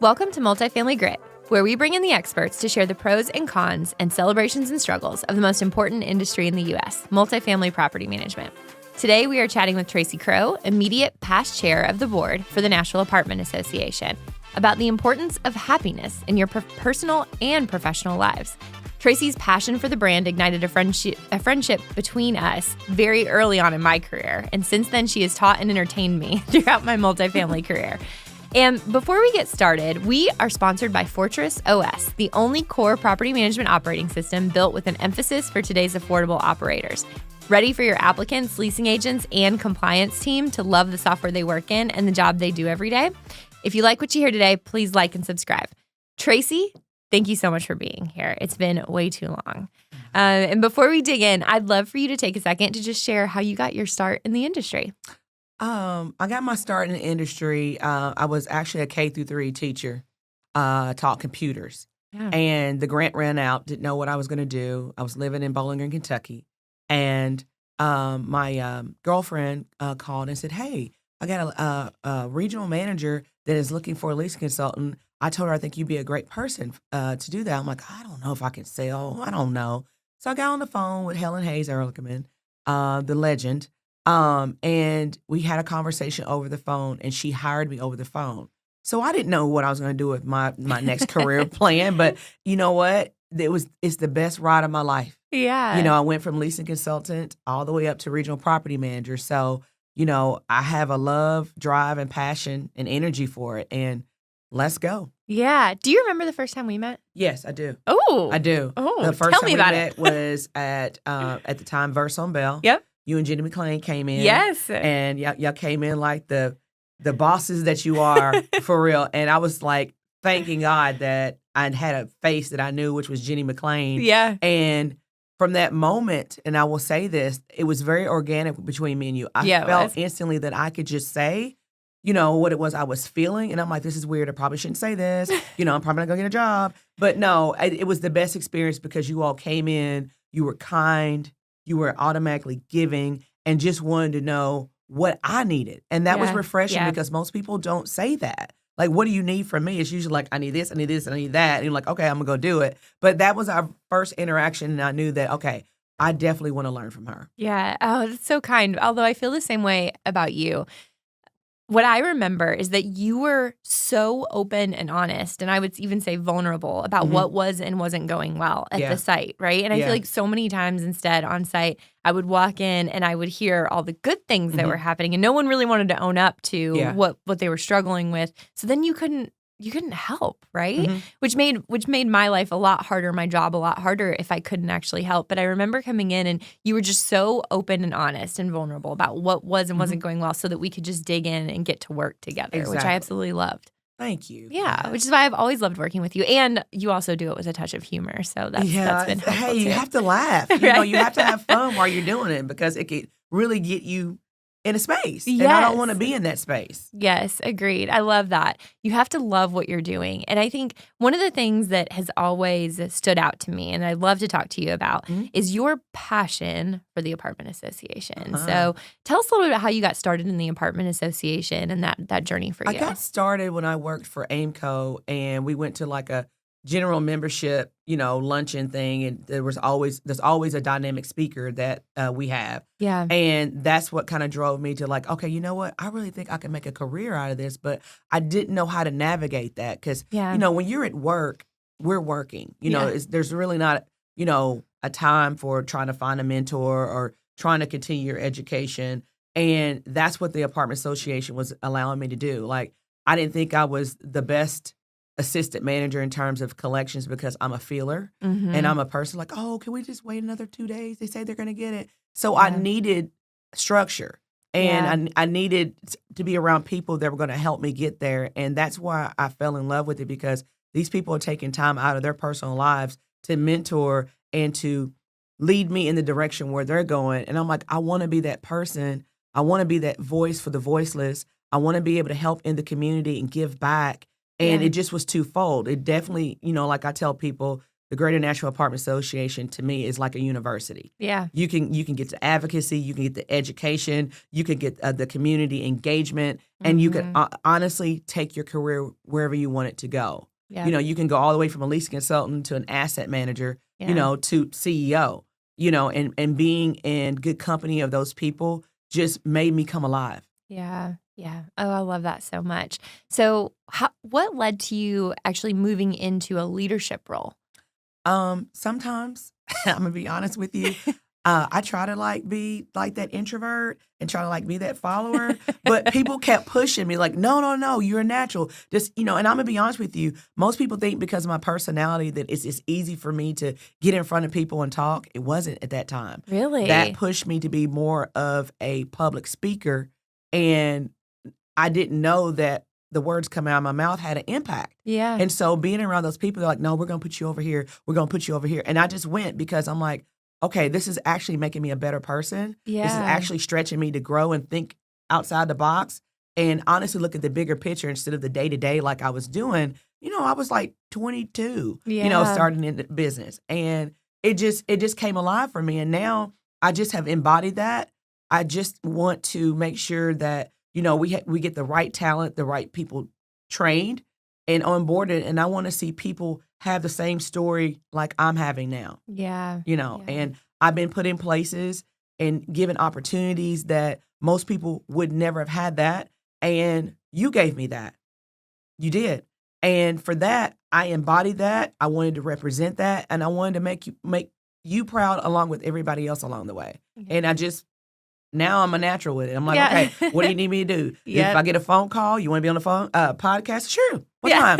Welcome to Multifamily Grit, where we bring in the experts to share the pros and cons and celebrations and struggles of the most important industry in the U.S., multifamily property management. Today, we are chatting with Tracey Crowe, immediate past chair of the board for the Nashville Apartment Association, about the importance of happiness in your personal and professional lives. Tracey's passion for the brand ignited a friendship between us very early on in my career, and since then, she has taught and entertained me throughout my multifamily career. And before we get started, we are sponsored by Fortress OS, the only core property management operating system built with an emphasis for today's affordable operators. Ready for your applicants, leasing agents, and compliance team to love the software they work in and the job they do every day? If you like what you hear today, please like and subscribe. Tracey, thank you so much for being here. It's been way too long. And before we dig in, I'd love for you to take a second to just share how you got your start in the industry. I got my start in the industry. I was actually a K-3 teacher, taught computers. Yeah. And the grant ran out, didn't know what I was going to do. I was living in Bowling Green, Kentucky. And my girlfriend called and said, hey, I got a regional manager that is looking for a leasing consultant. I told her I think you'd be a great person to do that. I'm like, I don't know if I can sell. I don't know. So I got on the phone with Helen Hayes Ehrlichman, the legend. And we had a conversation over the phone, and she hired me over the phone. So I didn't know what I was going to do with my next career plan, but you know what? It's the best ride of my life. Yeah. You know, I went from leasing consultant all the way up to regional property manager. So, you know, I have a love, drive, and passion and energy for it. And let's go. Yeah. Do you remember the first time we met? Yes, I do. Oh. I do. Oh, the first tell time me we about met it. was at the time Verse on Bell. Yep. You and Jenny McLean came in. Yes. And y'all came in like the bosses that you are for real. And I was like thanking God that I had a face that I knew, which was Jenny McLean. Yeah. And from that moment, and I will say this, it was very organic between me and you. I Yeah, felt instantly that I could just say, you know, what it was I was feeling. And I'm like, this is weird. I probably shouldn't say this. You know, I'm probably not going to get a job. But no, it was the best experience because you all came in, you were kind, you were automatically giving, and just wanted to know what I needed. And that was refreshing because most people don't say that. Like, what do you need from me? It's usually like, I need this, I need this, I need that. And you're like, okay, I'm going to go do it. But that was our first interaction, and I knew that, okay, I definitely want to learn from her. Yeah. Oh, that's so kind. Although I feel the same way about you. What I remember is that you were so open and honest, and I would even say vulnerable about what was and wasn't going well at the site, right? And I feel like so many times instead on site, I would walk in and I would hear all the good things that were happening, and no one really wanted to own up to what they were struggling with. So then you couldn't help, right? Which made my life a lot harder, my job a lot harder if I couldn't actually help. But I remember coming in and you were just so open and honest and vulnerable about what was and wasn't going well so that we could just dig in and get to work together, which I absolutely loved. Thank you. Yeah, which is why I've always loved working with you. And you also do it with a touch of humor. So that's been helpful Hey, you too. have to laugh. You know, you have to have fun while you're doing it because it could really get you in a space. Yes. And I don't want to be in that space. Yes, agreed. I love that. You have to love what you're doing. And I think one of the things that has always stood out to me, and I'd love to talk to you about, is your passion for the Apartment Association. So tell us a little bit about how you got started in the Apartment Association and that journey for you. I got started when I worked for AIMCO, and we went to like a general membership, you know, luncheon thing, and there's always a dynamic speaker that we have. Yeah. And that's what kind of drove me to like, okay, you know what? I really think I can make a career out of this, but I didn't know how to navigate that because, you know, when you're at work, we're working. You know, there's really not, you know, a time for trying to find a mentor or trying to continue your education. And that's what the Apartment Association was allowing me to do. Like, I didn't think I was the best assistant manager in terms of collections because I'm a feeler and I'm a person like, oh, can we just wait another 2 days? They say they're going to get it. So I needed structure and I needed to be around people that were going to help me get there. And that's why I fell in love with it because these people are taking time out of their personal lives to mentor and to lead me in the direction where they're going. And I'm like, I want to be that person. I want to be that voice for the voiceless. I want to be able to help in the community and give back. And it just was twofold. It definitely, you know, like I tell people, the Greater Nashville Apartment Association to me is like a university. Yeah. You can get the advocacy, you can get the education, you can get the community engagement, and you can honestly take your career wherever you want it to go. Yeah. You know, you can go all the way from a leasing consultant to an asset manager, you know, to CEO, you know, and being in good company of those people just made me come alive. Yeah. Yeah. Oh, I love that so much. So what led to you actually moving into a leadership role? Sometimes I'm gonna be honest with you. I try to be like that introvert and try to be that follower, but people kept pushing me no, you're a natural. Just, you know, and I'm gonna be honest with you. Most people think because of my personality that it's easy for me to get in front of people and talk. It wasn't at that time. Really? That pushed me to be more of a public speaker, and I didn't know that the words coming out of my mouth had an impact. Yeah. And so being around those people, they're like, no, we're going to put you over here. We're going to put you over here. And I just went because I'm like, okay, this is actually making me a better person. Yeah. This is actually stretching me to grow and think outside the box and honestly look at the bigger picture instead of the day-to-day like I was doing. You know, I was like 22, you know, starting in the business. And it just came alive for me. And now I just have embodied that. I just want to make sure that, you know, we get the right talent, the right people trained and onboarded. And I want to see people have the same story like I'm having now. Yeah. You know, and I've been put in places and given opportunities that most people would never have had that. And you gave me that. You did. And for that, I embodied that. I wanted to represent that. And I wanted to make you proud along with everybody else along the way. Okay. And now I'm a natural with it. I'm like, okay, what do you need me to do? Yep. If I get a phone call, you want to be on the phone podcast? Sure. What time?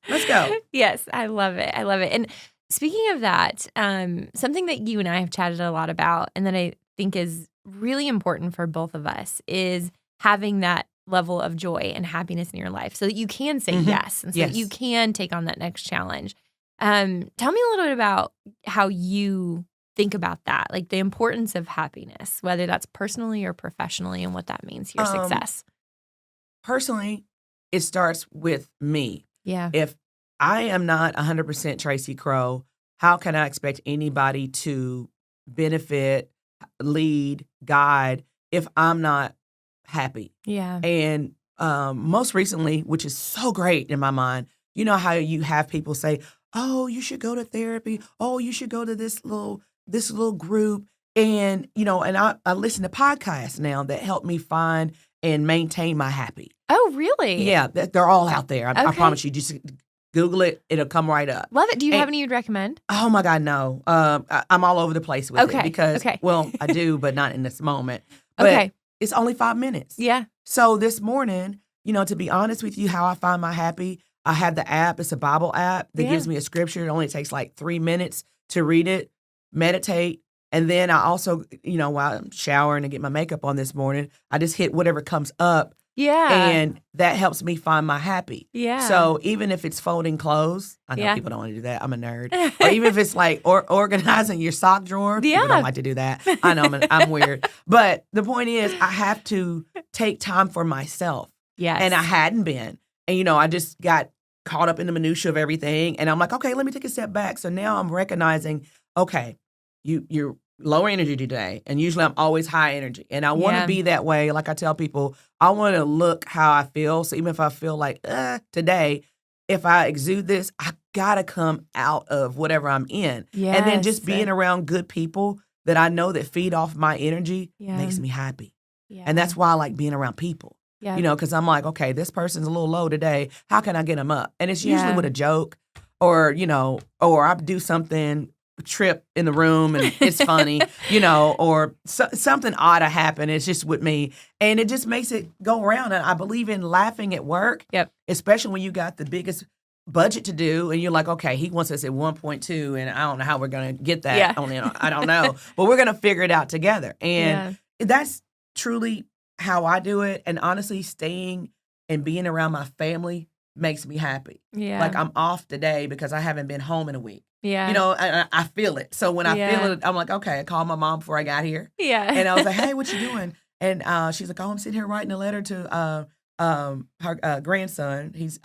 Let's go. Yes, I love it. I love it. And speaking of that, something that you and I have chatted a lot about and that I think is really important for both of us is having that level of joy and happiness in your life so that you can say yes and so that you can take on that next challenge. Tell me a little bit about how you think about that, like the importance of happiness, whether that's personally or professionally, and what that means to your success. Personally, it starts with me. Yeah. If I am not 100% Tracey Crowe, how can I expect anybody to benefit, lead, guide if I'm not happy? Yeah. And most recently, which is so great in my mind, you know how you have people say, oh, you should go to therapy. Oh, you should go to this little group. And, you know, and I listen to podcasts now that help me find and maintain my happy. Oh, really? Yeah, they're all out there. I promise you. Just Google it. It'll come right up. Love it. Do you have any you'd recommend? Oh, my God, no. I'm all over the place with it because, well, I do, but not in this moment. But it's only 5 minutes. Yeah. So this morning, you know, to be honest with you, how I find my happy, I have the app. It's a Bible app that gives me a scripture. It only takes like 3 minutes to read it, meditate. And then I also, you know, while I'm showering and get my makeup on this morning, I just hit whatever comes up. Yeah. And that helps me find my happy. Yeah. So even if it's folding clothes, I know people don't want to do that. I'm a nerd. Or even if it's like organizing your sock drawer, people don't like to do that. I know I'm weird. But the point is, I have to take time for myself. Yes. And I hadn't been. And, you know, I just got caught up in the minutia of everything. And I'm like, okay, let me take a step back. So now I'm recognizing, okay, you're lower energy today. And usually I'm always high energy. And I want to be that way. Like I tell people, I want to look how I feel. So even if I feel like today, if I exude this, I got to come out of whatever I'm in. Yes. And then just being around good people that I know that feed off my energy makes me happy. Yeah. And that's why I like being around people. Yeah. You know, because I'm like, okay, this person's a little low today. How can I get them up? And it's usually with a joke or, you know, or I do something, trip in the room and it's funny, you know, or something odd to happen. It's just with me. And it just makes it go around. And I believe in laughing at work, especially when you got the biggest budget to do and you're like, okay, he wants us at 1.2 and I don't know how we're going to get that. Yeah. I don't know. But we're going to figure it out together. And that's truly how I do it. And honestly, staying and being around my family makes me happy. Yeah. Like I'm off today because I haven't been home in a week. Yeah. You know, I feel it. So when I feel it, I'm like, okay, I called my mom before I got here. Yeah. And I was like, hey, what you doing? And she's like, oh, I'm sitting here writing a letter to her grandson. He's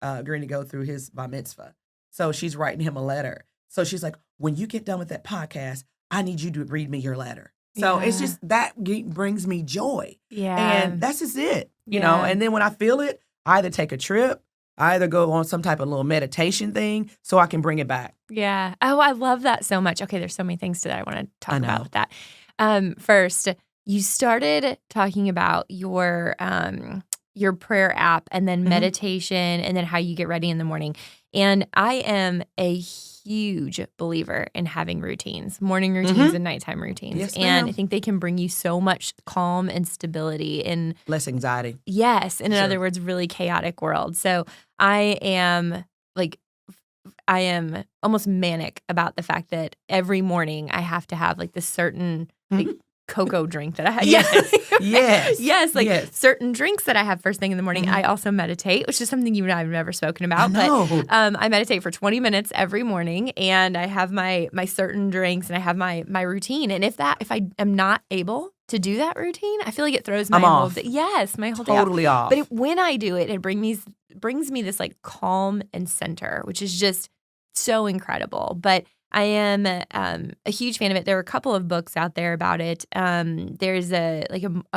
agreeing to go through his bar mitzvah. So she's writing him a letter. So she's like, when you get done with that podcast, I need you to read me your letter. So it's just that brings me joy. Yeah. And that's just it, you know. And then when I feel it, I either take a trip, I either go on some type of little meditation thing so I can bring it back. Yeah. Oh, I love that so much. Okay, there's so many things to that I want to talk about with that. First, you started talking about your prayer app and then meditation and then how you get ready in the morning. And I am a huge believer in having routines, morning routines and nighttime routines. Yes, and I think they can bring you so much calm and stability in less anxiety. Yes. In other words, really chaotic world. So I am almost manic about the fact that every morning I have to have like this certain cocoa drink that I have. Certain drinks that I have first thing in the morning. I also meditate, which is something you and I have never spoken about. But I meditate for 20 minutes every morning, and I have my certain drinks, and I have my routine. And if I am not able to do that routine, I feel like it throws my whole day. Yes, my whole day totally off. But when I do it, it brings me this like calm and center, which is just so incredible. But I am a huge fan of it. There are a couple of books out there about it. There's a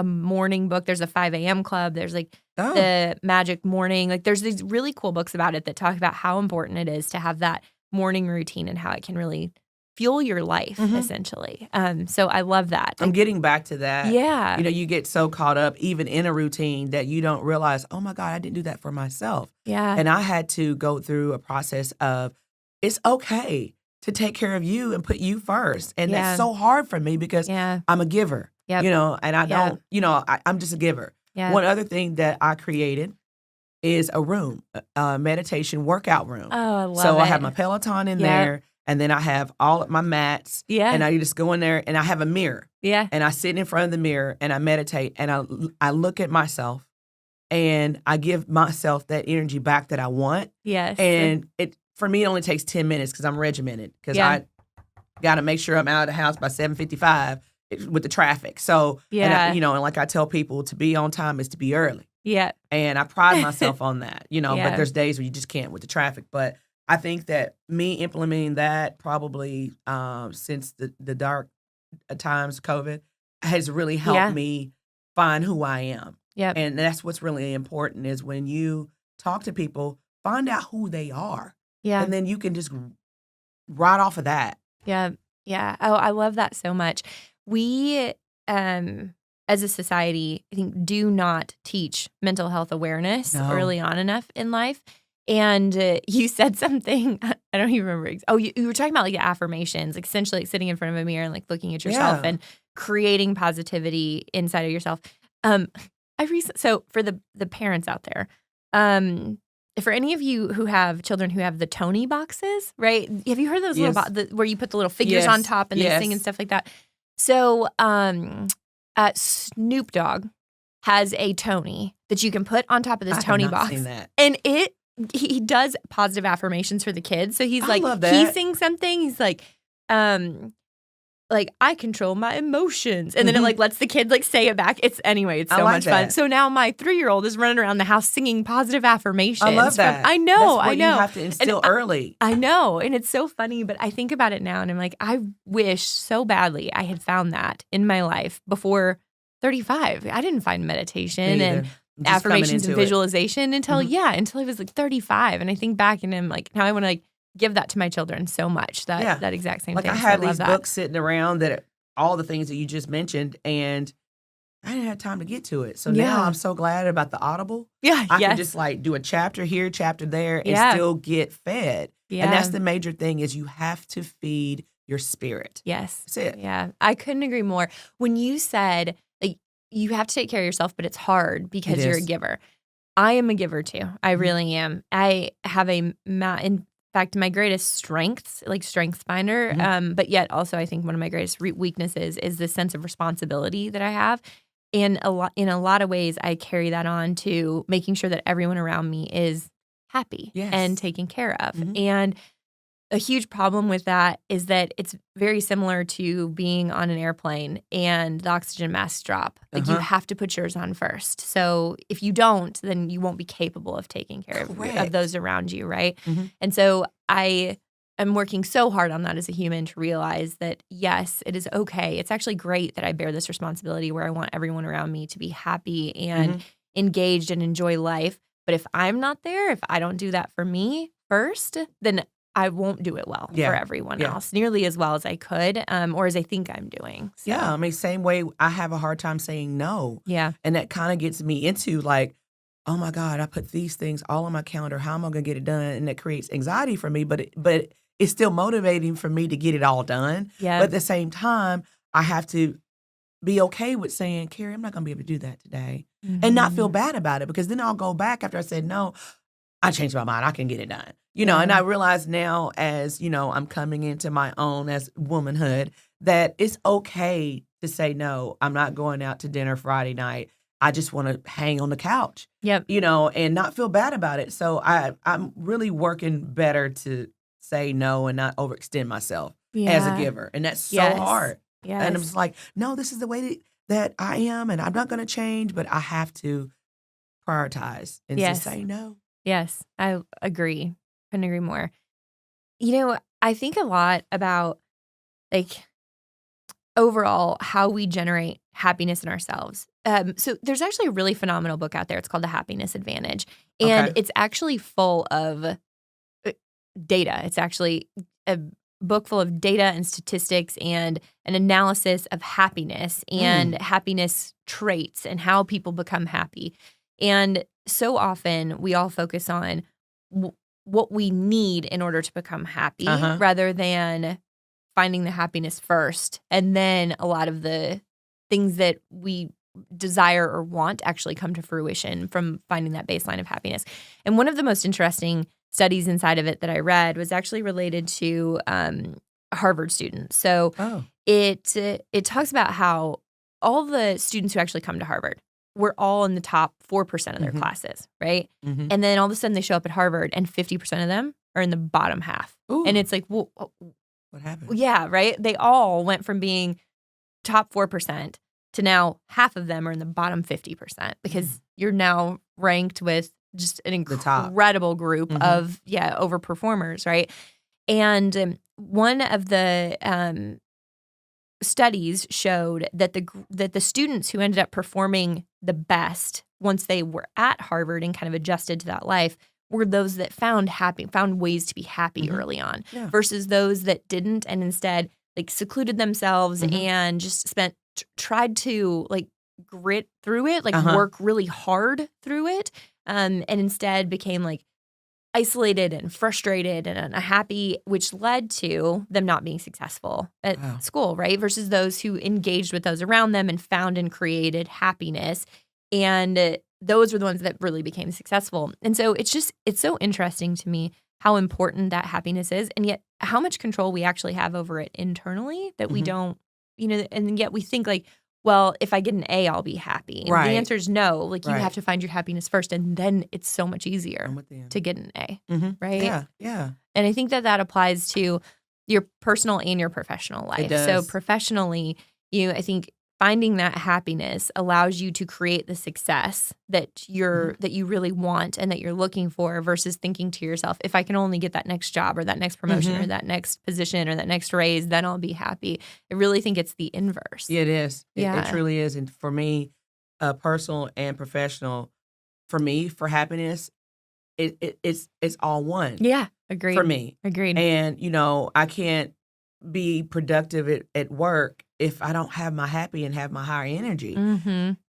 morning book. There's a 5 a.m. club. There's the Magic Morning. Like there's these really cool books about it that talk about how important it is to have that morning routine and how it can really fuel your life, essentially. So I love that. I'm getting back to that. Yeah. You know, you get so caught up even in a routine that you don't realize, oh my God, I didn't do that for myself. Yeah. And I had to go through a process of it's okay to take care of you and put you first. And that's so hard for me because I'm a giver, you know, and I don't, you know, I'm just a giver. Yeah. One other thing that I created is a room, a meditation workout room. Oh, I love it. So I have my Peloton in there, and then I have all of my mats. Yeah. And I just go in there and I have a mirror. Yeah. And I sit in front of the mirror and I meditate and I look at myself and I give myself that energy back that I want. Yes. And for me, it only takes 10 minutes because I'm regimented because I got to make sure I'm out of the house by 7:55 with the traffic. So, and like I tell people, to be on time is to be early. Yeah. And I pride myself on that, you know, but there's days where you just can't with the traffic. But I think that me implementing that probably since the dark times, COVID, has really helped me find who I am. Yep. And that's what's really important is when you talk to people, find out who they are. Yeah. And then you can just ride off of that. Yeah. Yeah. Oh, I love that so much. We, as a society, I think, do not teach mental health awareness early on enough in life. And you said something, I don't even remember. Oh, you were talking about like the affirmations, like essentially like sitting in front of a mirror and like looking at yourself and creating positivity inside of yourself. So for the parents out there, for any of you who have children who have the Tony boxes, right? Have you heard those little where you put the little figures on top and they sing and stuff like that? So Snoop Dogg has a Tony that you can put on top of this Tony box. Seen that. And he does positive affirmations for the kids. So he's like, he sings something. He's like, I control my emotions. And then it like lets the kid like say it back. It's so much fun. So now my 3-year-old is running around the house singing positive affirmations. I love that. I know. That's what you have to instill early. I know. And it's so funny, but I think about it now and I'm like, I wish so badly I had found that in my life before 35. I didn't find meditation and affirmations and visualization until I was like 35. And I think back and I'm like, now I want to like give that to my children so much, that exact same thing. I have these books sitting around that all the things that you just mentioned, and I didn't have time to get to it. So now I'm so glad about the Audible. Yeah, I can just like do a chapter here, chapter there, and still get fed. Yeah. And that's the major thing is you have to feed your spirit. Yes. That's it. Yeah. I couldn't agree more. When you said like you have to take care of yourself, but it's hard because you're a giver. I am a giver too. I really am. I have in fact, my greatest strengths, like strengths finder, but yet also I think one of my greatest weaknesses is the sense of responsibility that I have. And in a lot of ways, I carry that on to making sure that everyone around me is happy and taken care of. And a huge problem with that is that it's very similar to being on an airplane and the oxygen masks drop. Like you have to put yours on first. So if you don't, then you won't be capable of taking care of those around you, right? Mm-hmm. And so I am working so hard on that as a human to realize that, yes, it is okay. It's actually great that I bear this responsibility where I want everyone around me to be happy and engaged and enjoy life. But if I'm not there, if I don't do that for me first, then I won't do it well for everyone else, nearly as well as I could, or as I think I'm doing. So. Yeah, I mean, same way I have a hard time saying no. Yeah. And that kind of gets me into like, oh my God, I put these things all on my calendar. How am I going to get it done? And that creates anxiety for me, but it's still motivating for me to get it all done. Yeah. But at the same time, I have to be okay with saying, Kerri, I'm not going to be able to do that today. And not feel bad about it, because then I'll go back after I said no. I changed my mind. I can get it done. And I realize now as, I'm coming into my own as womanhood that it's okay to say no. I'm not going out to dinner Friday night. I just want to hang on the couch, and not feel bad about it. So I'm really working better to say no and not overextend myself as a giver. And that's so hard. Yes. And I'm just like, no, this is the way that I am, and I'm not going to change, but I have to prioritize and just say no. Yes, I agree. Couldn't agree more. I think a lot about like overall how we generate happiness in ourselves. So there's actually a really phenomenal book out there. It's called The Happiness Advantage. And it's actually full of data. It's actually a book full of data and statistics and an analysis of happiness and happiness traits and how people become happy. And so often we all focus on what we need in order to become happy rather than finding the happiness first. And then a lot of the things that we desire or want actually come to fruition from finding that baseline of happiness. And one of the most interesting studies inside of it that I read was actually related to Harvard students. So it talks about how all the students who actually come to Harvard were all in the top 4% of their classes, right? And then all of a sudden they show up at Harvard and 50% of them are in the bottom half. Ooh. And it's like, well, what happened? Yeah, right? They all went from being top 4% to now half of them are in the bottom 50% because you're now ranked with just an incredible group of overperformers, right? And one of the studies showed that the students who ended up performing the best once they were at Harvard and kind of adjusted to that life were those that found ways to be happy early on versus those that didn't and instead like secluded themselves and just tried to like grit through it, like work really hard through it, and instead became like isolated and frustrated and unhappy, which led to them not being successful at school, right? Versus those who engaged with those around them and found and created happiness. And those were the ones that really became successful. And so it's so interesting to me how important that happiness is, and yet how much control we actually have over it internally that we don't, and yet we think like, well, if I get an A, I'll be happy. And the answer is no. Like you have to find your happiness first, and then it's so much easier to get an A, right? Yeah, yeah. And I think that applies to your personal and your professional life. It does. So professionally, I think finding that happiness allows you to create the success that you really want and that you're looking for versus thinking to yourself, if I can only get that next job or that next promotion or that next position or that next raise, then I'll be happy. I really think it's the inverse. It is. It truly is. And for me, personal and professional, for happiness, it's all one. Yeah, agreed. For me. Agreed. And, I can't be productive at work if I don't have my happy and have my higher energy.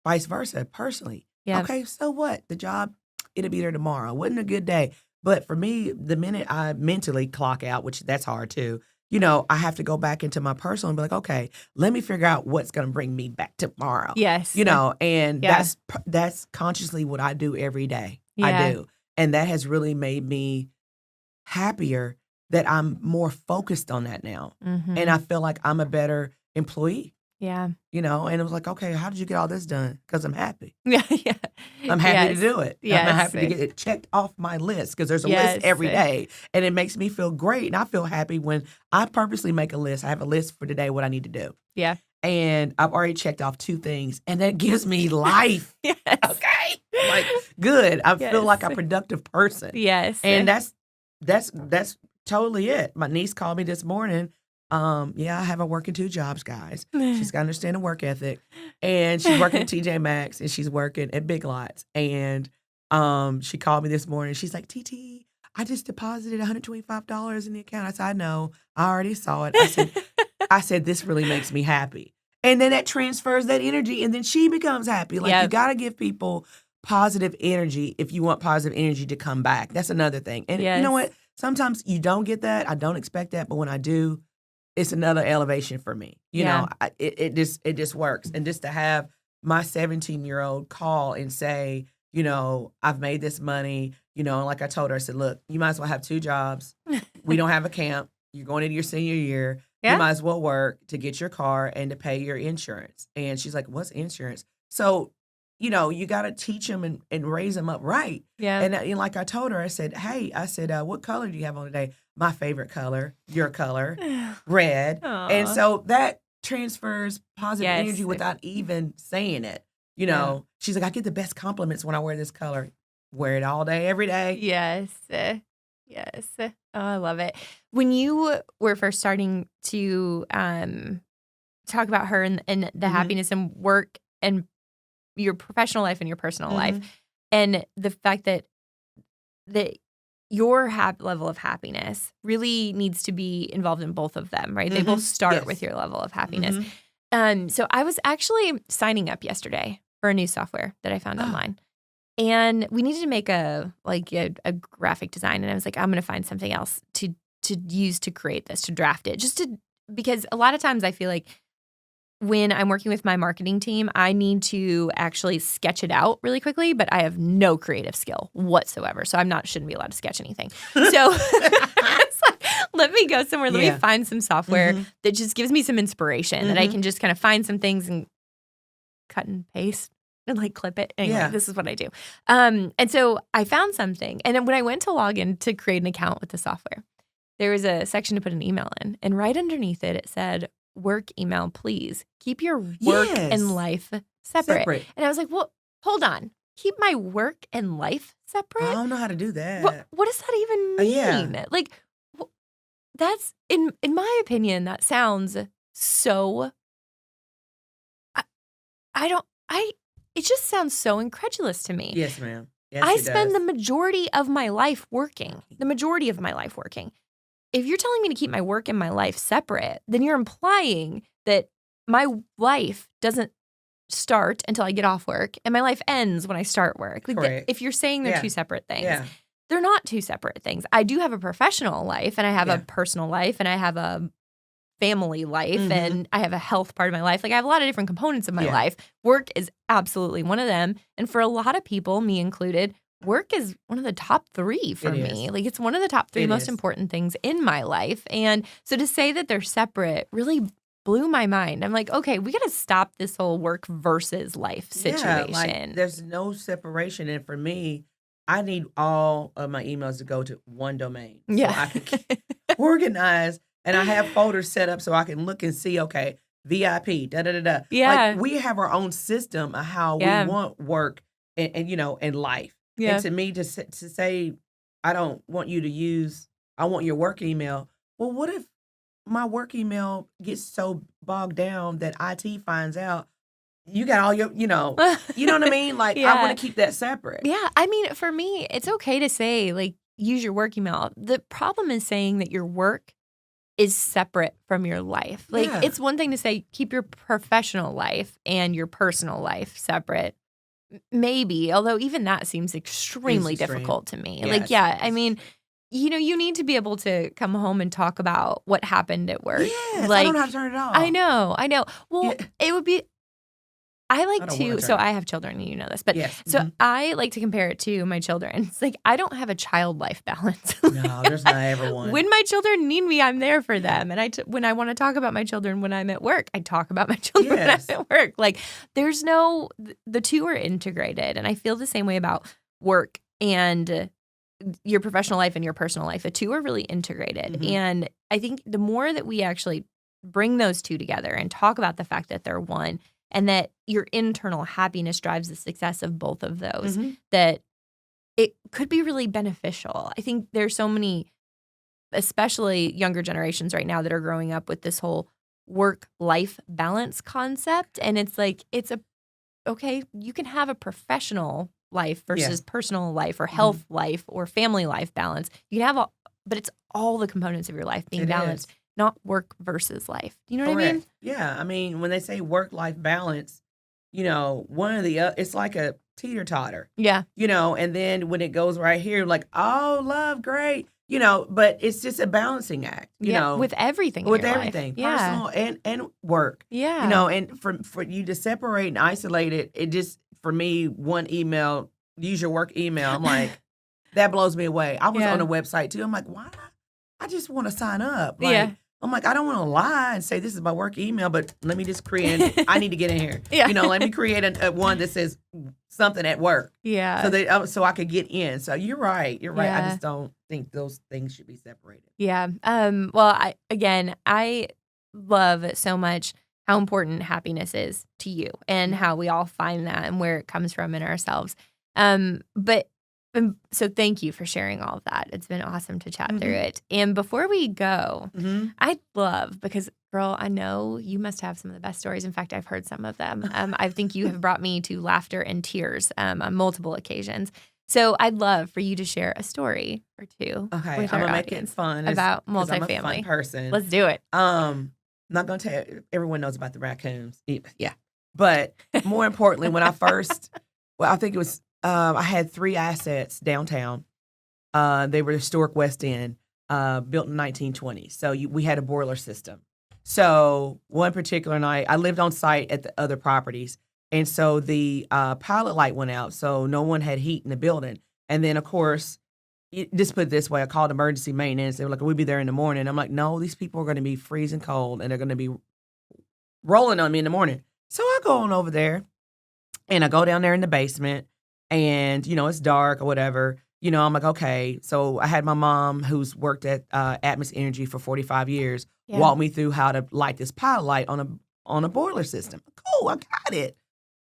Vice versa, personally. Yep. Okay, so what? The job, it'll be there tomorrow. Wasn't a good day. But for me, the minute I mentally clock out, which that's hard too, I have to go back into my personal and be like, okay, let me figure out what's going to bring me back tomorrow. Yes. And that's consciously what I do every day. Yeah. I do. And that has really made me happier that I'm more focused on that now. And I feel like I'm a better employee. Yeah. And it was like, okay, how did you get all this done? Because I'm happy. Yeah. I'm happy to do it. Yes. I'm happy to get it checked off my list because there's a list every day. And it makes me feel great. And I feel happy when I purposely make a list. I have a list for today, what I need to do. Yeah. And I've already checked off 2 things. And that gives me life. Yes. Okay. Like, good. I feel like a productive person. Yes. And that's totally it. My niece called me this morning. I have her working 2 jobs, guys. She's got to understand the work ethic. And she's working at TJ Maxx and she's working at Big Lots. And she called me this morning. She's like, TT, I just deposited $125 in the account. I said, I know. I already saw it. I said, this really makes me happy. And then that transfers that energy and then she becomes happy. Like, you got to give people positive energy if you want positive energy to come back. That's another thing. And you know what? Sometimes you don't get that. I don't expect that. But when I do, it's another elevation for me. You know, it just works. And just to have my 17-year-old call and say, I've made this money, and like I told her, I said, look, you might as well have 2 jobs. We don't have a camp. You're going into your senior year. You might as well work to get your car and to pay your insurance. And she's like, what's insurance? So, you got to teach them and raise them up right. Yeah. And like I told her, I said, hey, what color do you have on today? My favorite color, your color, red. Aww. And so that transfers positive energy without even saying it. She's like, I get the best compliments when I wear this color. Wear it all day, every day. Yes. Yes. Oh, I love it. When you were first starting to talk about her and the happiness and work and your professional life and your personal life, and the fact that your level of happiness really needs to be involved in both of them, right? They both start with your level of happiness. So I was actually signing up yesterday for a new software that I found online. And we needed to make a graphic design. And I was like, I'm going to find something else to use to create this, to draft it. Because a lot of times I feel like when I'm working with my marketing team, I need to actually sketch it out really quickly, but I have no creative skill whatsoever. So shouldn't be allowed to sketch anything. So it's like, let me go somewhere. Let me find some software that just gives me some inspiration that I can just kind of find some things and cut and paste and clip it. Anyway, this is what I do. And so I found something. And then when I went to log in to create an account with the software, there was a section to put an email in. And right underneath it said, work email, please. Keep your work and life separate. And I was like, well, hold on. Keep my work and life separate? I don't know how to do that. What does that even mean? That's, in my opinion, that sounds so, it just sounds so incredulous to me. Yes, ma'am. Yes, I spend the majority of my life working. If you're telling me to keep my work and my life separate, then you're implying that my life doesn't start until I get off work and my life ends when I start work. If you're saying they're 2 separate things, they're not 2 separate things. I do have a professional life and I have a personal life and I have a family life and I have a health part of my life. I have a lot of different components of my life. Work is absolutely one of them. And for a lot of people, me included, work is one of the top 3 for me. It's one of the top 3 most important things in my life. And so to say that they're separate really blew my mind. I'm like, okay, we got to stop this whole work versus life situation. There's no separation. And for me, I need all of my emails to go to one domain. So I can organize. And I have folders set up so I can look and see, okay, VIP, da-da-da-da. Yeah. We have our own system of how we want work and life. Yeah. And to me, to say, I don't want you to use, I want your work email. Well, what if my work email gets so bogged down that IT finds out you got all your, you know what I mean? I want to keep that separate. Yeah. I mean, for me, it's okay to say, use your work email. The problem is saying that your work is separate from your life. It's one thing to say, keep your professional life and your personal life separate. Maybe, although even that seems extremely difficult to me. Yes. I mean, you need to be able to come home and talk about what happened at work. Yes, I don't know how to turn it off. I know. Well, it would be, I like to, so I have children, and you know this, but yes. so I like to compare it to my children. It's like, I don't have a child life balance. No, there's not ever one. When my children need me, I'm there for them. And when I want to talk about my children when I'm at work, I talk about my children when I'm at work. Like, there's the two are integrated. And I feel the same way about work and your professional life and your personal life. The two are really integrated. And I think the more that we actually bring those two together and talk about the fact that they're one, and that your internal happiness drives the success of both of those, that it could be really beneficial. I think there's so many, especially younger generations right now, that are growing up with this whole work-life balance concept. And it's like, okay, you can have a professional life versus personal life or health life or family life balance. You can have but it's all the components of your life being balanced. Not work versus life. You know what I mean? Yeah. I mean, when they say work-life balance, one of the it's like a teeter-totter. Yeah. And then when it goes right here, like, oh, love, great. But it's just a balancing act, with everything. With everything, personal and work. Yeah. And for you to separate and isolate it just, for me, one email, use your work email, I'm like, that blows me away. I was on a website too. I'm like, why? I just want to sign up. Like, I'm like, I don't want to lie and say this is my work email, but let me just create. I need to get in here. Let me create a one that says something at work. Yeah. So I could get in. So you're right. You're right. I just don't think those things should be separated. Yeah. Well, I love so much how important happiness is to you and how we all find that and where it comes from in ourselves. So thank you for sharing all of that. It's been awesome to chat through it. And before we go, I'd love, because girl, I know you must have some of the best stories. In fact, I've heard some of them. I think you have brought me to laughter and tears on multiple occasions. So I'd love for you to share a story or two. Okay, with I'm our gonna make it fun about multifamily. I'm a fun person. Let's do it. I'm not gonna tell you, everyone knows about the raccoons. Yeah, but more importantly, when I first, I think it was. I had 3 assets downtown. They were historic West End, built in 1920. So we had a boiler system. So one particular night, I lived on site at the other properties. And so the pilot light went out, so no one had heat in the building. And then, of course, just put it this way, I called emergency maintenance. They were like, we'll be there in the morning. I'm like, no, these people are going to be freezing cold, and they're going to be rolling on me in the morning. So I go on over there, and I go down there in the basement. And, it's dark or whatever. I'm like, okay. So I had my mom, who's worked at Atmos Energy for 45 years, walk me through how to light this pilot light on a boiler system. Cool, I got it.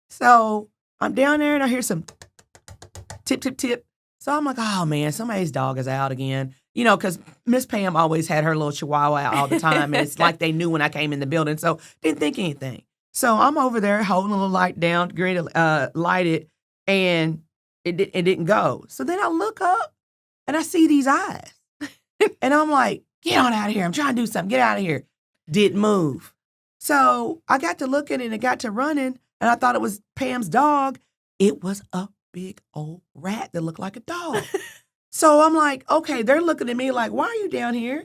So I'm down there and I hear some tip, tip, tip. So I'm like, oh, man, somebody's dog is out again. Because Miss Pam always had her little chihuahua out all the time. And it's like they knew when I came in the building. So didn't think anything. So I'm over there holding a little light down, getting to light it. And it didn't go. So then I look up and I see these eyes. And I'm like, get on out of here. I'm trying to do something. Get out of here. Didn't move. So I got to looking and it got to running. And I thought it was Pam's dog. It was a big old rat that looked like a dog. So I'm like, okay, they're looking at me like, why are you down here?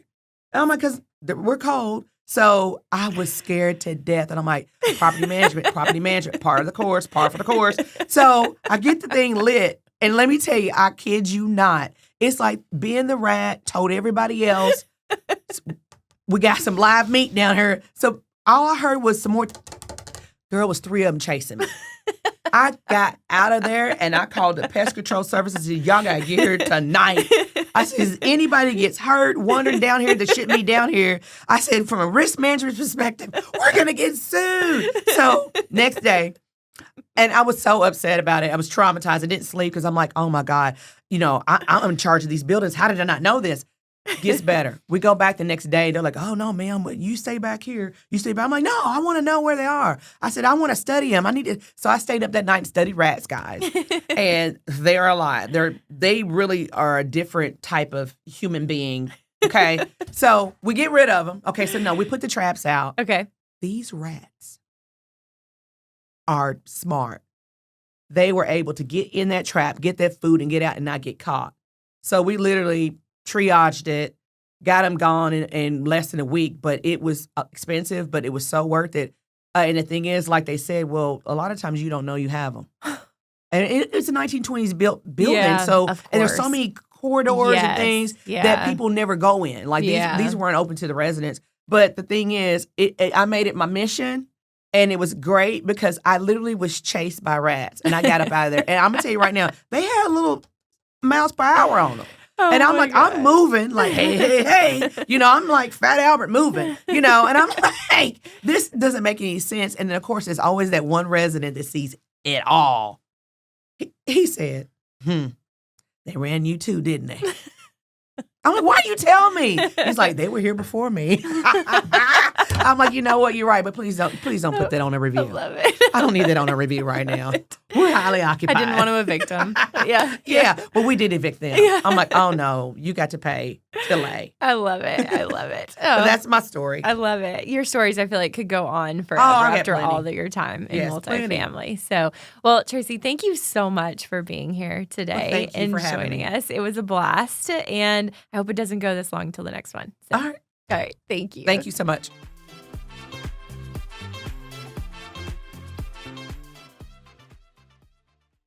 And I'm like, because we're cold. So I was scared to death. And I'm like, property management, part of the course, par for the course. So I get the thing lit. And let me tell you, I kid you not. It's like being the rat, told everybody else, we got some live meat down here. So all I heard was some more. Girl, was 3 of them chasing me. I got out of there and I called the pest control services. Y'all got to get here tonight. I said, if anybody gets hurt, wandering down here that shouldn't be down here, I said, from a risk management perspective, we're going to get sued. So next day, and I was so upset about it. I was traumatized. I didn't sleep because I'm like, oh my God, I'm in charge of these buildings. How did I not know this? Gets better. We go back the next day. They're like, oh, no, ma'am, you stay back here. You stay back. I'm like, no, I want to know where they are. I said, I want to study them. I need to. So I stayed up that night and studied rats, guys. And they are alive. They really are a different type of human being. Okay. So we get rid of them. Okay. So no, we put the traps out. Okay. These rats are smart. They were able to get in that trap, get that food, and get out and not get caught. So we literally triaged it, got them gone in less than a week, but it was expensive, but it was so worth it. And the thing is, like they said, well, a lot of times you don't know you have them. And it's a 1920s building. Yeah, So, of and there's so course. many corridors and things that people never go in. Like these weren't open to the residents. But the thing is, I made it my mission. And it was great because I literally was chased by rats. And I got up out of there. And I'm going to tell you right now, they had a little miles per hour on them. Oh and I'm like, God. I'm moving, like, hey. I'm like Fat Albert moving, and I'm like, this doesn't make any sense. And then, of course, there's always that one resident that sees it all. He said, they ran you too, didn't they? I'm like, why you tell me? He's like, they were here before me. I'm like, you know what? You're right, but please don't put that on a review. I love it. I don't need that on a review right now. We're highly occupied. I didn't want to evict them. Yeah, but we did evict them. Yeah. I'm like, oh no, you got to pay delay. I love it. Oh, that's my story. I love it. Your stories, I feel like, could go on forever after all of your time in multifamily. Plenty. So, well, Tracey, thank you so much for being here today and for joining us. It was a blast, and I hope it doesn't go this long till the next one. So. All right. All right. Thank you. Thank you so much.